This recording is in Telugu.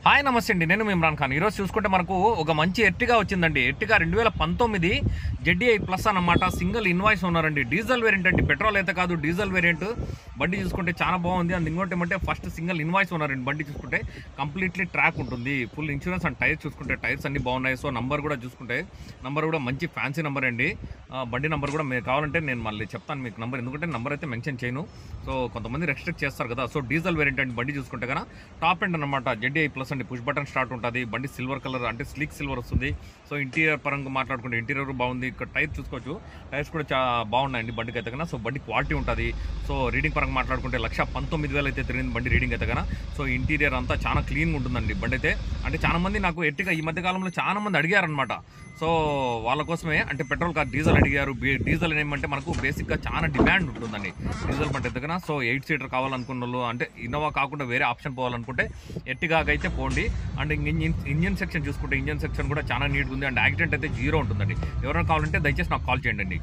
హాయ్ నమస్తే అండి, నేను ఇమ్రాన్ ఖాన్. ఈరోజు చూసుకుంటే మనకు ఒక మంచి ఎర్టిగా వచ్చిందండి. ఎర్టిగా 2019 ZDI ప్లస్ అన్నమాట. సింగిల్ ఇన్వాయిస్ ఉన్నారండి. డీజిల్ వేరియంట్ అండి, పెట్రోల్ అయితే కాదు, డీజిల్ వేరియంట్. బండి చూసుకుంటే చాలా బాగుంది. అండ్ ఇంకోటి ఏమంటే ఫస్ట్ సింగిల్ ఇన్వాయిస్ ఉన్నారండి. బండి చూసుకుంటే కంప్లీట్లీ ట్రాక్ ఉంటుంది, ఫుల్ ఇన్సూరెన్స్. అండ్ టైర్స్ చూసుకుంటే టైర్స్ అన్ని బాగున్నాయి. సో నంబర్ కూడా చూసుకుంటే నంబర్ కూడా మంచి ఫ్యాన్సీ నెంబర్ అండి. బండి నెంబర్ కూడా మీకు కావాలంటే నేను మళ్ళీ చెప్తాను మీకు నెంబర్, ఎందుకంటే నెంబర్ అయితే మెన్షన్ చేయను. సో కొంతమంది రెస్ట్రిక్ట్ చేస్తారు కదా. సో డీజిల్ వేరియంట్ అండి. బండి చూసుకుంటే కదా టాప్ ఎండ్ అనమాట. ZDI ప్లస్ అండి, పుష్ బటన్ స్టార్ట్ ఉంటుంది. బండి సిల్వర్ కలర్ అంటే స్లీక్ సిల్వర్ వస్తుంది. సో ఇంటీరియర్ పరంగా మాట్లాడుకుంటే ఇంటీరియర్ బాగుంది. ఇక్కడ టైర్ చూసుకోవచ్చు, టైర్స్ కూడా చాలా బాగున్నాయండి బండికి అయితే కన్నా. సో బండి క్వాలిటీ ఉంటుంది. సో రీడింగ్ పరంగా మాట్లాడుకుంటే 1,19,000 అయితే తిరిగింది బండి రీడింగ్ అయితే కన్నా. సో ఇంటీరియర్ అంతా చాలా క్లీన్గా ఉంటుందండి బండి అయితే. అంటే చాలా మంది నాకు ఎర్టిగా ఈ మధ్య కాలంలో చాలా మంది అడిగారనమాట. సో వాళ్ళ కోసమే అంటే పెట్రోల్ కార్ డీజిల్ అడిగారు. డీజిల్ ఏమంటే మనకు బేసిక్గా చాలా డిమాండ్ ఉంటుందండి డీజిల్ బండి అయితే కన్నా. సో 8 సీటర్ కావాలనుకున్న వాళ్ళు, అంటే ఇన్నోవా కాకుండా వేరే ఆప్షన్ పోవాలనుకుంటే ఎర్టిగాకి అయితే పోండి. అండ్ ఇంజిన్ సెక్షన్ చూసుకుంటే ఇంజిన్ సెక్షన్ కూడా చాలా నీట్గా ఉంది. అండ్ యాక్సిడెంట్ అయితే 0 ఉంటుందండి. ఎవరైనా కావాలంటే దయచేసి నాకు కాల్ చేయండి.